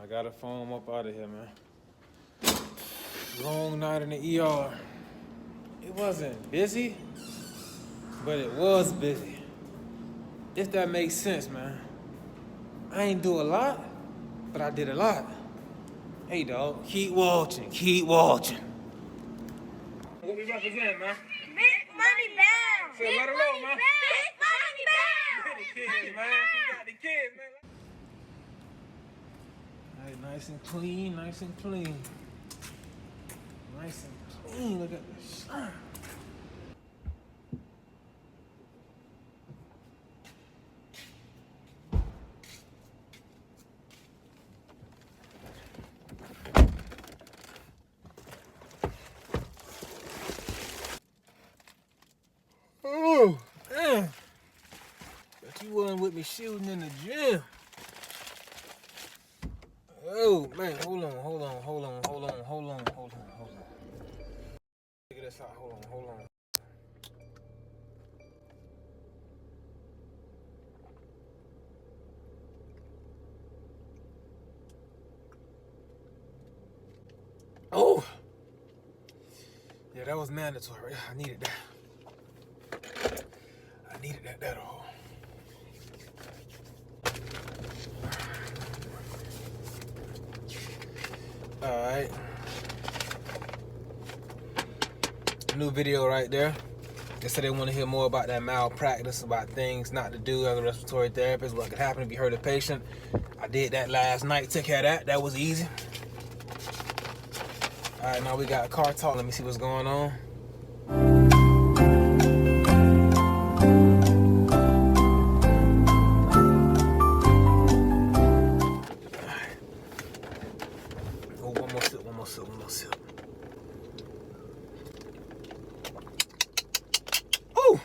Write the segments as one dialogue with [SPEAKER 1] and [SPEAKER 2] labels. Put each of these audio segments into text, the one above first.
[SPEAKER 1] I gotta phone him up out of here, man. Long night in the ER. It wasn't busy, but it was busy. If that makes sense, man. I ain't do a lot, but I did a lot. Hey, dog, keep watching, keep watching. What we represent, man?
[SPEAKER 2] Big money bound.
[SPEAKER 1] Say, let her know, man.
[SPEAKER 2] Big money bound.
[SPEAKER 1] The kids, man. We got the kids, man. Hey, nice and clean, nice and clean. Nice and clean. Look at this. Oh, man. But you wasn't with me shooting in the gym. Oh, man, hold on. Figure this out, hold on. Oh! Yeah, that was mandatory. I needed that. That all. Alright. New video right there. They said they want to hear more about that malpractice, about things not to do as a respiratory therapist, what could happen if you hurt a patient. I did that last night, took care of that. That was easy. Alright, now we got car talk. Let me see what's going on. One more sip. Oh!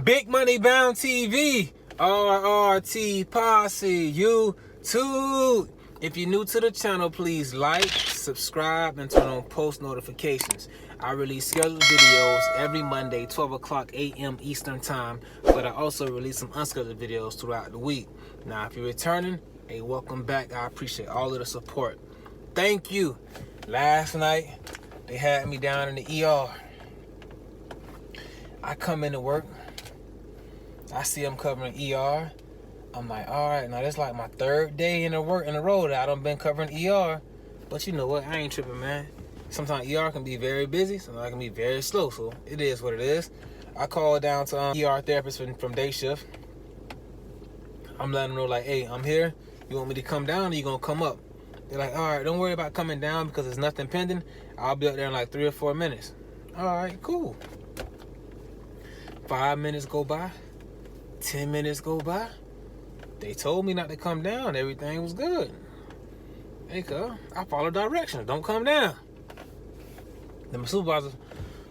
[SPEAKER 1] Big Money Bound TV, RRT POSSE, YouTube. If you're new to the channel, please like, subscribe, and turn on post notifications. I release scheduled videos every Monday, 12 o'clock a.m. Eastern Time, but I also release some unscheduled videos throughout the week. Now, if you're returning, hey, welcome back. I appreciate all of the support. Thank you. Last night, they had me down in the ER. I come into work. I see them covering ER. I'm like, all right, now this is like my third day in a row that I done been covering ER. But you know what? I ain't tripping, man. Sometimes ER can be very busy. Sometimes it can be very slow. So it is what it is. I called down to ER therapist from day shift. I'm letting them know, like, hey, I'm here. You want me to come down or you gonna come up? They're like, all right, don't worry about coming down because there's nothing pending. I'll be up there in like 3 or 4 minutes. All right, cool. 5 minutes go by. 10 minutes go by. They told me not to come down. Everything was good. Hey, cuz, I follow directions. Don't come down. Then my supervisor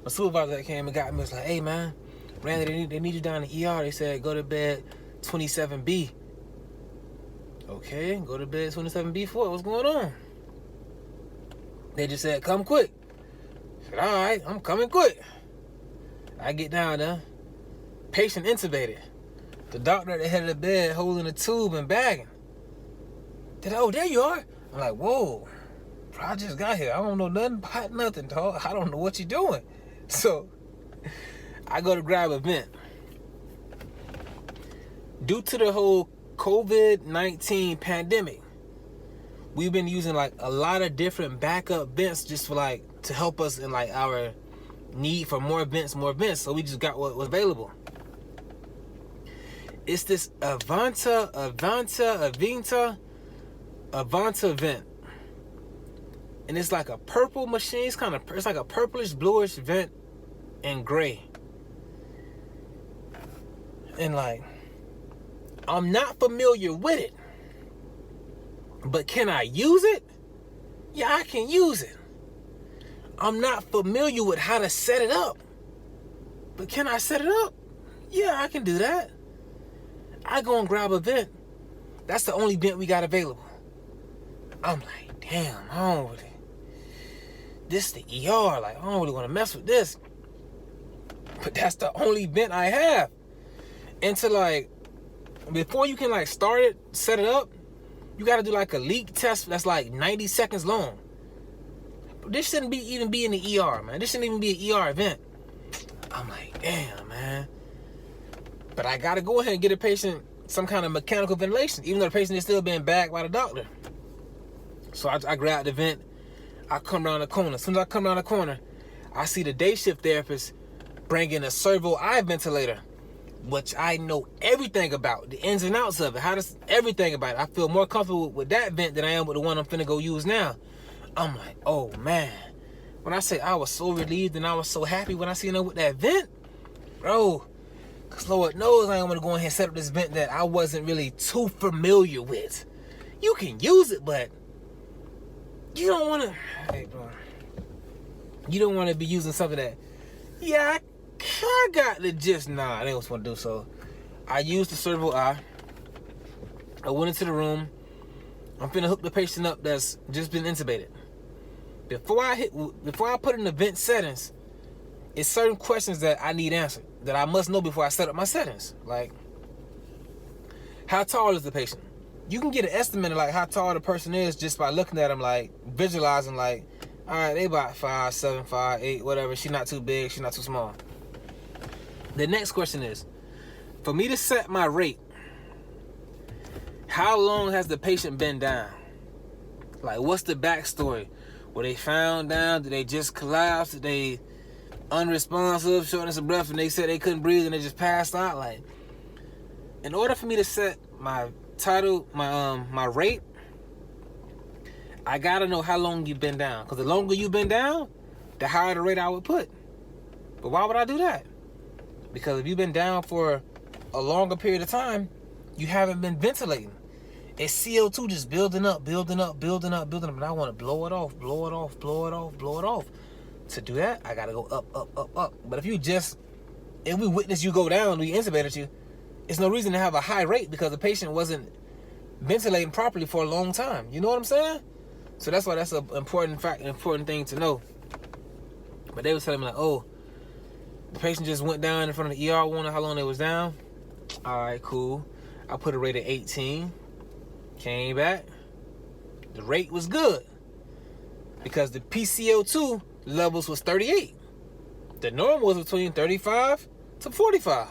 [SPEAKER 1] that came and got me was like, hey, man, Randy, they need you down in the ER. They said, go to bed 27B. Okay, go to bed 27B for it. What's going on? They just said, come quick. I said, all right, I'm coming quick. I get down there. Patient intubated. The doctor at the head of the bed holding a tube and bagging. Oh, there you are. I'm like, whoa, bro, I just got here. I don't know nothing about nothing, dog. I don't know what you're doing. So I go to grab a vent. Due to the whole COVID-19 pandemic, we've been using like a lot of different backup vents just for like to help us in like our need for more vents. So we just got what was available. It's this Avanta vent, and it's like a purple machine. It's like a purplish bluish vent in gray. And like, I'm not familiar with it, but can I use it? Yeah, I can use it. I'm not familiar with how to set it up, but can I set it up? Yeah, I can do that. I go and grab a vent. That's the only vent we got available. I'm like, damn, this is the ER. Like, I don't really want to mess with this. But that's the only vent I have. And to like, before you can like start it, set it up, You got to do like a leak test that's like 90 seconds long. This shouldn't even be in the ER, man. This shouldn't even be an ER event. I'm like, damn, man. But I got to go ahead and get a patient some kind of mechanical ventilation, even though the patient is still being bagged by the doctor. So I grab the vent. I come around the corner. As soon as I come around the corner, I see the day shift therapist bringing a servo eye ventilator, which I know everything about, the ins and outs of it. How does everything about it? I feel more comfortable with that vent than I am with the one I'm finna go use now. I'm like, oh man. When I say I was so relieved and I was so happy when I seen her with that vent, bro. Cause Lord knows I ain't want to go ahead and set up this vent that I wasn't really too familiar with. You can use it, but you don't want to. Hey, bro. You don't want to be using something that, yeah, I got the gist. Nah, I didn't want to do so. I used the servo eye. I went into the room. I'm finna hook the patient up that's just been intubated. Before I put in the vent settings, it's certain questions that I need answered, that I must know before I set up my settings. Like, how tall is the patient? You can get an estimate of like how tall the person is just by looking at them, like visualizing, like, all right, they about 5'7", 5'8", whatever. She's not too big, she's not too small. The next question is, for me to set my rate, how long has the patient been down? Like, what's the backstory? Were they found down? Did they just collapse? Did they unresponsive, shortness of breath, and they said they couldn't breathe and they just passed out? Like, in order for me to set my title, my rate, I gotta know how long you've been down. Because the longer you've been down, the higher the rate I would put. But why would I do that? Because if you've been down for a longer period of time, you haven't been ventilating. It's CO2 just building up. And I want to blow it off. To do that, I got to go up. But if we witness you go down, we intubated you, it's no reason to have a high rate because the patient wasn't ventilating properly for a long time. You know what I'm saying? So that's why that's an important thing to know. But they was telling me like, oh, the patient just went down in front of the ER, wonder how long they was down. All right, cool. I put a rate of 18. Came back. The rate was good because the PCO2 levels was 38. The normal was between 35 to 45.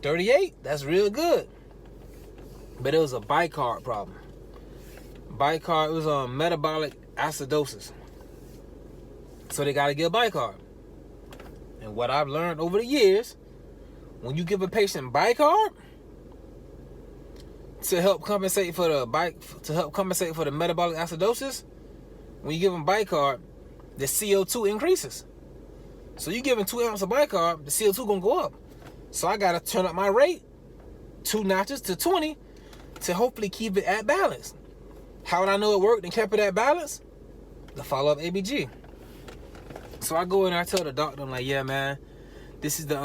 [SPEAKER 1] 38, that's real good. But it was a bicarb problem. Bicarb, it was metabolic acidosis. So they got to give bicarb. And what I've learned over the years, when you give a patient bicarb to help compensate for the metabolic acidosis, when you give them bicarb, the CO2 increases. So you giving 2 ounces of bicarb, the CO2 gonna go up. So I gotta turn up my rate 2 notches to 20 to hopefully keep it at balance. How would I know it worked and kept it at balance? The follow-up ABG. So I go in and I tell the doctor, I'm like, yeah, man, this is the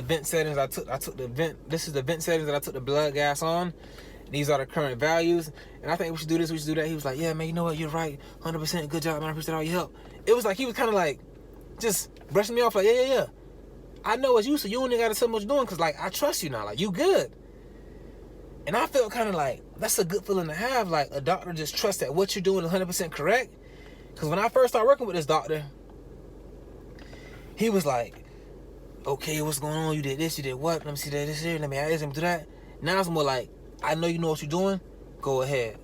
[SPEAKER 1] vent settings this is the vent settings that I took the blood gas on. These are the current values. And I think we should do this, we should do that. He was like, yeah, man, you know what? You're right. 100%. Good job, man. I appreciate all your help. It was like he was kind of like just brushing me off like, yeah. I know it's you, so you only got to tell me what you're doing because, like, I trust you now. Like, you good. And I felt kind of like, that's a good feeling to have. Like, a doctor just trusts that what you're doing is 100% correct. Because when I first started working with this doctor, he was like, okay, what's going on? You did this, you did what? Let me see that, this here. Let me add this, let me do that. Now it's more like, I know you know what you're doing. Go ahead.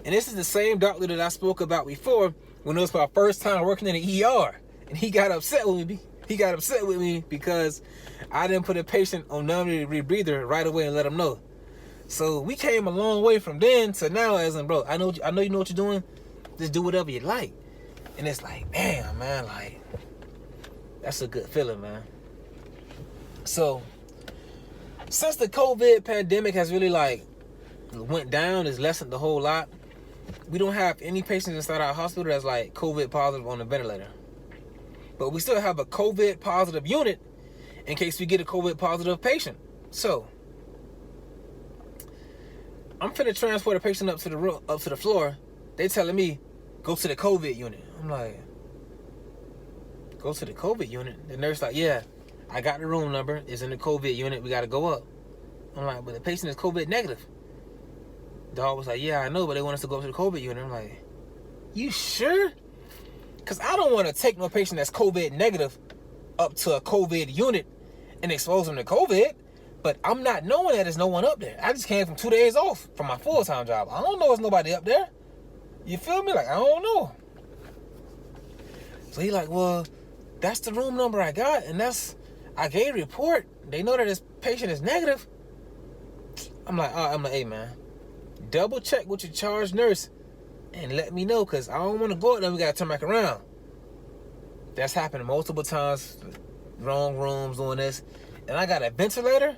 [SPEAKER 1] And this is the same doctor that I spoke about before when it was my first time working in the ER. And he got upset with me. He got upset with me because I didn't put a patient on non-rebreather rebreather right away and let him know. So we came a long way from then to now as in, bro, I know you know what you're doing. Just do whatever you like. And it's like, damn, man, like, that's a good feeling, man. So, since the COVID pandemic has really, like, went down, it's lessened a whole lot, we don't have any patients inside our hospital that's, like, COVID positive on the ventilator. But we still have a COVID positive unit in case we get a COVID positive patient. So, I'm finna transport a patient up to the floor. They telling me, go to the COVID unit. I'm like, go to the COVID unit? The nurse like, yeah, I got the room number. It's in the COVID unit. We got to go up. I'm like, but the patient is COVID negative. Dog was like, yeah, I know, but they want us to go up to the COVID unit. I'm like, you sure? Because I don't want to take no patient that's COVID negative up to a COVID unit and expose them to COVID. But I'm not knowing that there's no one up there. I just came from 2 days off from my full-time job. I don't know there's nobody up there. You feel me? Like, I don't know. So he like, well, that's the room number I got, and I gave a report. They know that this patient is negative. I'm like, hey, man, double check with your charge nurse and let me know, because I don't want to go up there. We got to turn back around. That's happened multiple times. Wrong rooms doing this. And I got a ventilator,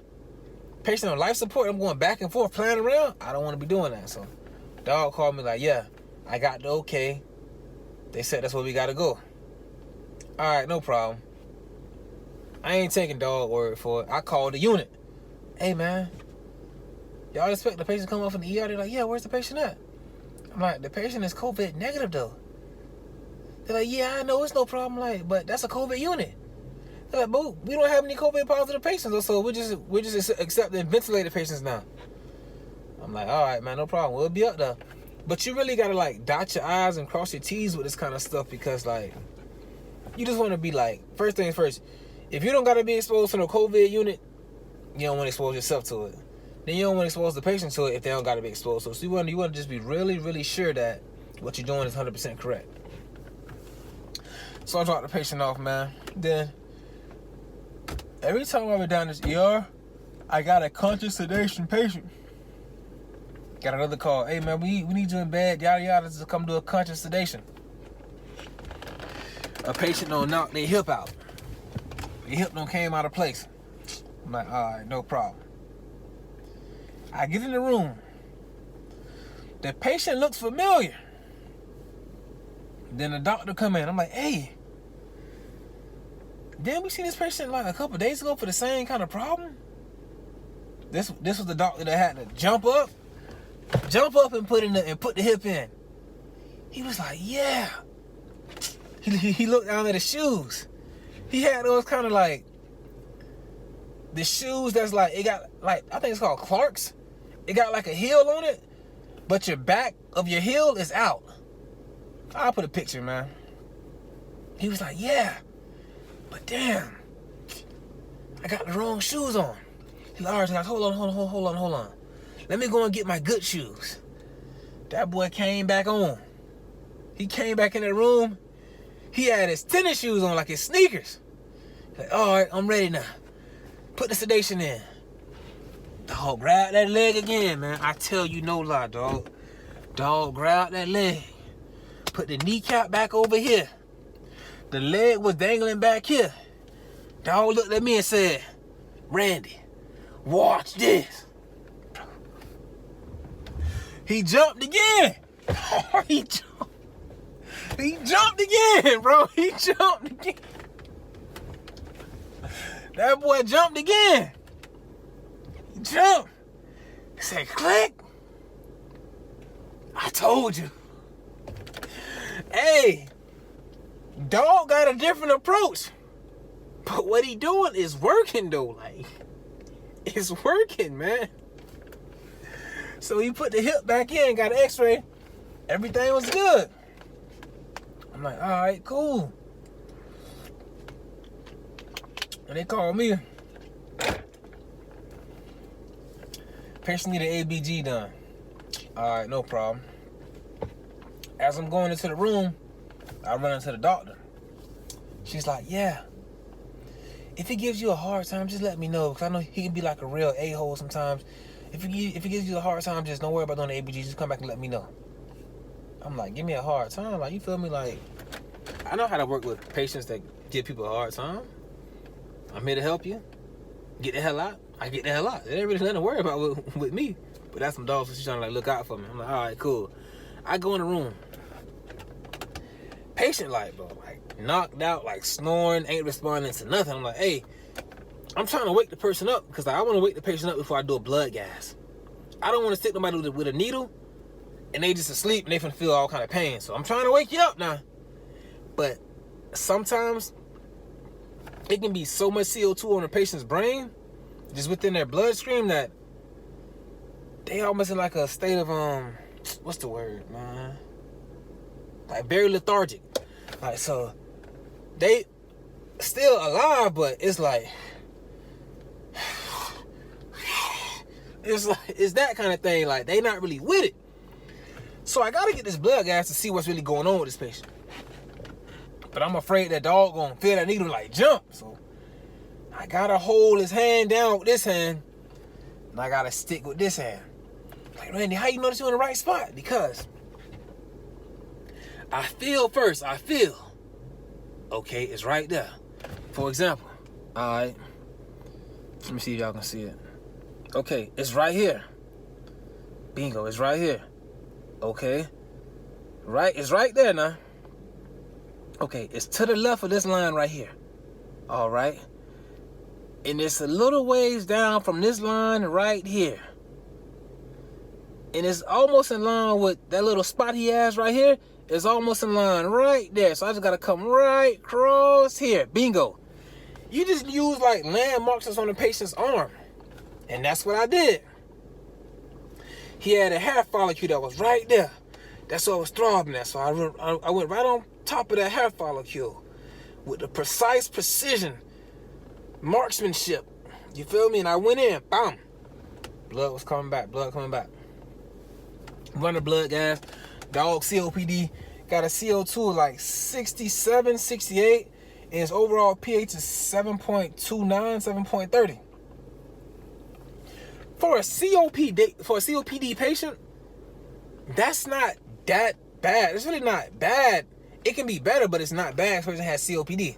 [SPEAKER 1] patient on life support. I'm going back and forth playing around. I don't want to be doing that. So dog called me like, yeah, I got the okay. They said that's where we got to go. All right, no problem. I ain't taking dog word for it. I called the unit. Hey, man, y'all expect the patient to come off in the ER? They're like, yeah, where's the patient at? I'm like, the patient is COVID negative, though. They're like, yeah, I know, it's no problem. Like, but that's a COVID unit. They're like, boo, we don't have any COVID positive patients, so we're just accepting ventilated patients now. I'm like, all right, man, no problem. We'll be up there. But you really got to, like, dot your I's and cross your T's with this kind of stuff, because, like, you just want to be like, first things first, if you don't got to be exposed to no COVID unit, you don't want to expose yourself to it. Then you don't want to expose the patient to it if they don't got to be exposed to it. So you want to just be really, really sure that what you're doing is 100% correct. So I dropped the patient off, man. Then, every time I went down this ER, I got a conscious sedation patient. Got another call. Hey, man, we need you in bed, yada, yada, to come do a conscious sedation. A patient don't knock their hip out. Their hip don't came out of place. I'm like, all right, no problem. I get in the room. The patient looks familiar. Then the doctor come in. I'm like, hey, didn't we see this patient like a couple days ago for the same kind of problem? This was the doctor that had to jump up and put the hip in. He was like, yeah. He looked down at his shoes. He had those kind of like, the shoes that's like, it got like, I think it's called Clark's. It got like a heel on it, but your back of your heel is out. I'll put a picture, man. He was like, yeah, but damn, I got the wrong shoes on. He's like, all right, hold on. Let me go and get my good shoes. That boy came back on. He came back in the room. He had his tennis shoes on, like his sneakers. Like, all right, I'm ready now. Put the sedation in. Dog, grab that leg again, man. I tell you no lie, dog. Dog, grab that leg. Put the kneecap back over here. The leg was dangling back here. Dog looked at me and said, Randy, watch this. He jumped again. He jumped again, bro. He jumped again. That boy jumped again. He jumped. He said, click. I told you. Hey, dog got a different approach. But what he doing is working, though. Like, it's working, man. So he put the hip back in, got an x-ray. Everything was good. I'm like, all right, cool. And they called me. Patient need an ABG done. All right, no problem. As I'm going into the room, I run into the doctor. She's like, yeah, if he gives you a hard time, just let me know, because I know he can be like a real a-hole sometimes. If he gives you a hard time, just don't worry about doing the ABG. Just come back and let me know. I'm like, give me a hard time? Like, you feel me? Like, I know how to work with patients that give people a hard time. I'm here to help you. Get the hell out. I get the hell out. There ain't really nothing to worry about with me. But that's some dogs, so she's trying to like look out for me. I'm like, all right, cool. I go in the room. Patient like, bro, like knocked out, like snoring, ain't responding to nothing. I'm like, hey, I'm trying to wake the person up, because I want to wake the patient up before I do a blood gas. I don't want to stick nobody with a needle and they just asleep and they finna feel all kind of pain. So I'm trying to wake you up now. But sometimes it can be so much CO2 on a patient's brain, just within their bloodstream, that they almost in like a state of what's the word, man? Like very lethargic. Like, so they still alive, but it's like it's that kind of thing. Like, they not really with it. So I gotta get this blood gas to see what's really going on with this patient. But I'm afraid that dog gonna feel that needle like jump. So I gotta hold his hand down with this hand, and I gotta stick with this hand. Like, Randy, how you know that you're in the right spot? Because I feel first. I feel. Okay, it's right there. For example, all right. Let me see if y'all can see it. Okay, it's right here. Bingo, it's right here. Okay. Right, it's right there now. Okay, it's to the left of this line right here. All right. And it's a little ways down from this line right here. And it's almost in line with that little spot he has right here. It's almost in line right there. So I just got to come right across here. Bingo. You just use like landmarks that's on the patient's arm. And that's what I did. He had a hair follicle that was right there. That's what was throbbing at. So I went right on top of that hair follicle with the precise precision, marksmanship. You feel me? And I went in. Bam. Blood was coming back. Blood coming back. Run the blood gas. Dog COPD. Got a CO2 of like 67, 68. And his overall pH is 7.29, 7.30. For a COPD patient, that's not that bad. It's really not bad. It can be better, but it's not bad. This person has COPD.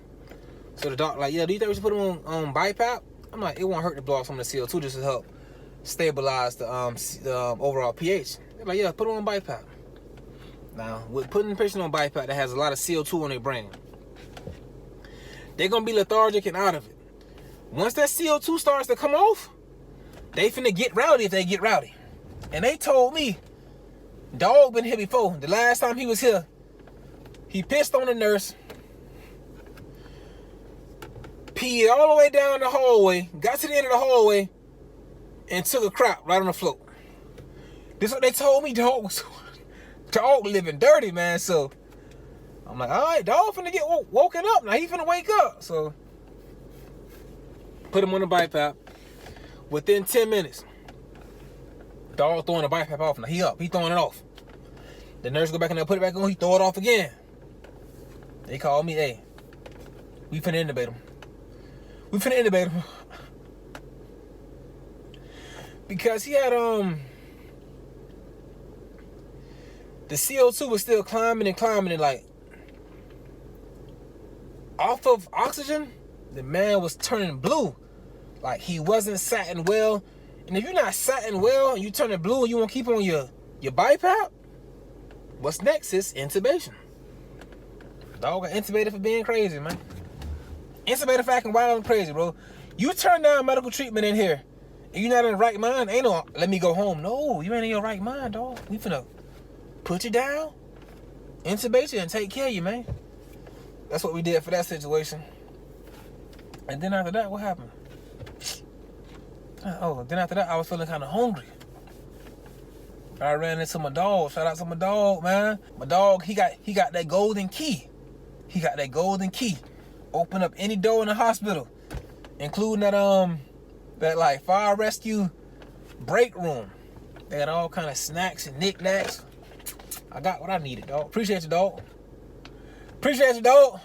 [SPEAKER 1] So the doctor like, yeah, do you think we should put him on BiPAP? I'm like, it won't hurt to blow off some of the CO2 just to help stabilize the overall pH. They're like, yeah, put him on BiPAP. Now, with putting the patient on BiPAP that has a lot of CO2 on their brain, they're gonna be lethargic and out of it. Once that CO2 starts to come off, they finna get rowdy if they get rowdy. And they told me, dog been here before. The last time he was here, he pissed on the nurse, peed all the way down the hallway, got to the end of the hallway, and took a crap right on the floor. This is what they told me. Dog living dirty, man. So I'm like, all right, dog finna get woken up. Now he finna wake up. So put him on the BiPAP. Within 10 minutes, dog throwing the BiPAP off. Now he up. He throwing it off. The nurse go back in there, put it back on. He throw it off again. They call me, hey, we finna intubate him. We finna intubate him. Because he had, the CO2 was still climbing and like, off of oxygen, the man was turning blue. Like, he wasn't satting well. And if you're not satting well and you turning blue and you want to keep on your BiPAP, what's next is intubation. Dog got intubated for being crazy, man. Intubated for acting wild and crazy, bro. You turn down medical treatment in here and you're not in the right mind, ain't no, let me go home. No, you ain't in your right mind, dog. We finna put you down, intubate you, and take care of you, man. That's what we did for that situation. And then after that, what happened? Oh, then after that, I was feeling kind of hungry. I ran into my dog. Shout out to my dog, man. My dog, he got that golden key. He got that golden key. Open up any door in the hospital, including that like fire rescue break room. They had all kind of snacks and knickknacks. I got what I needed, dog. Appreciate you, dog. Appreciate you, dog.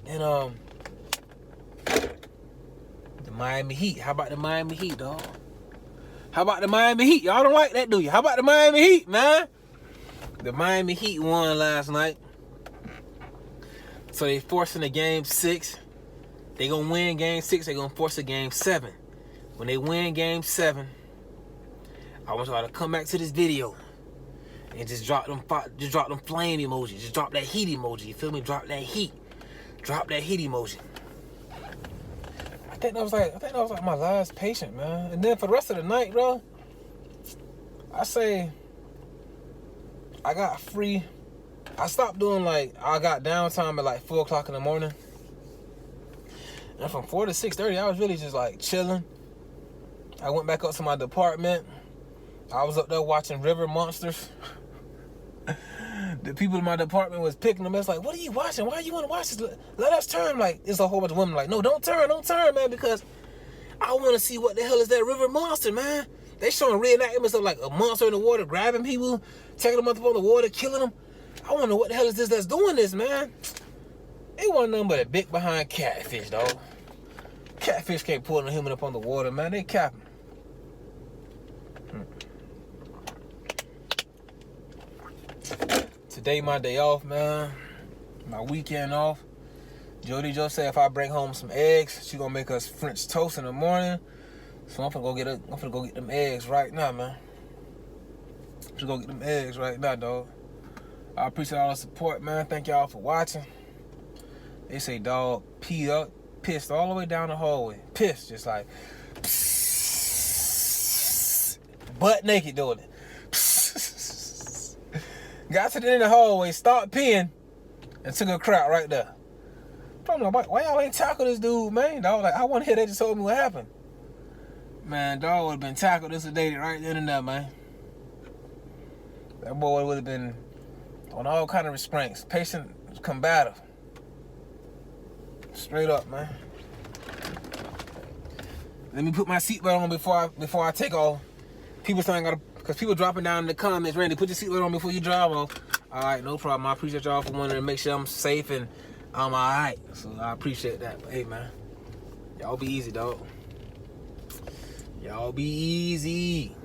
[SPEAKER 1] And the Miami Heat. How about the Miami Heat, dog? How about the Miami Heat? Y'all don't like that, do you? How about the Miami Heat, man? The Miami Heat won last night. So they forcing a game 6. They gonna win game 6. They gonna force a game 7. When they win game 7, I want y'all to come back to this video and just drop them flame emojis. Just drop that heat emoji. You feel me? Drop that heat. Drop that heat emoji. I think that was like my last patient, man. And then for the rest of the night, bro, I say I got free. I stopped doing I got downtime at like 4 o'clock in the morning. And from 4 to 6:30, I was really just like chilling. I went back up to my department. I was up there watching River Monsters. The people in my department was picking them. It's like, what are you watching? Why you want to watch this? Let us turn. Like, it's a whole bunch of women like, no, don't turn, man, because I want to see what the hell is that river monster, man. They showing reenactments of like a monster in the water grabbing people, taking them up on the water, killing them. I want to know what the hell is this that's doing this, man. It wasn't nothing but a big behind catfish, dog. Catfish can't pull a human up on the water, man. They capping. Today my day off, man. My weekend off. Jody Joe said if I bring home some eggs, she gonna make us French toast in the morning. So I'm finna go get them eggs right now, man. I'm finna go get them eggs right now, dog. I appreciate all the support, man. Thank y'all for watching. They say dog peed up, pissed all the way down the hallway. Pissed, just like psst, butt naked doing it. Got to the end of the hallway, stopped peeing, and took a crap right there. I'm like, why y'all ain't tackle this dude, man? Dog, like, I want to hear they just told me what happened. Man, dog would have been tackled and sedated right then and there, man. That boy would have been on all kind of restraints. Patient combative. Straight up, man. Let me put my seatbelt on before I take off. People saying I gotta, because people dropping down in the comments, Randy, put your seatbelt on before you drive off. All right, no problem. I appreciate y'all for wanting to make sure I'm safe and I'm all right. So I appreciate that. But hey, man, y'all be easy, dog. Y'all be easy.